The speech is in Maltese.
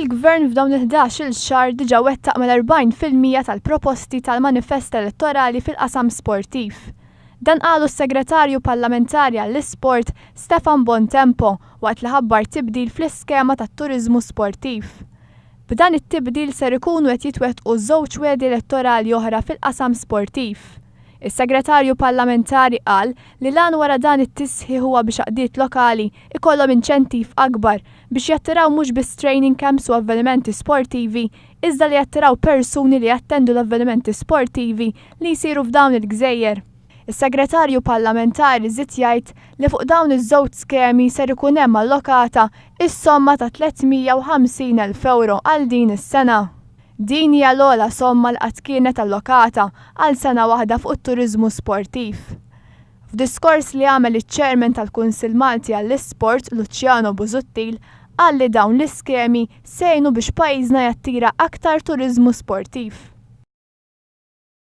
Il-gvern f'dawn il-11 xahar diġà wettaq mal-40 fil-mija tal-proposti tal-manifest elettorali fil-qasam sportiv. Dan qalu s-segretarju parlamentari għall-isport Stefan Bontempo waqt li ħabbar tibdil fl-iskema tat-Turizmu sportiv. B'dan it-tibdil ser ikunu qed jitwettqu żewġ wedi elettorali oħra fil-qasam sportiv. Is-segretarju parlamentari qal li lan wara dan it-tisħi huwa biex għaqdiet lokali ikollhom inċentiv akbar biex jattiraw mhux biss training camps u avvenimenti sportivi, iżda li jattiraw persuni li jattendu l-avvenimenti sportivi li jsiru f'dawn il-gżejjer. Is-segretarju parlamentari żied jgħid li fuq dawn iż-żewġ skemi ser ikun hemm allokata is-somma ta' 350,000 euro għal din is-sena. Din hija l-ogħla somma li qatt kienet allokata għal sena waħda fuq it-Turizmu sportiv. F'diskors li għamel iċ-Chairman tal-Kunsill Malti għall-Isport Luciano Busuttil qal li dawn l-iskemi sejnu biex pajjiżna jattira aktar turiżmu sportiv.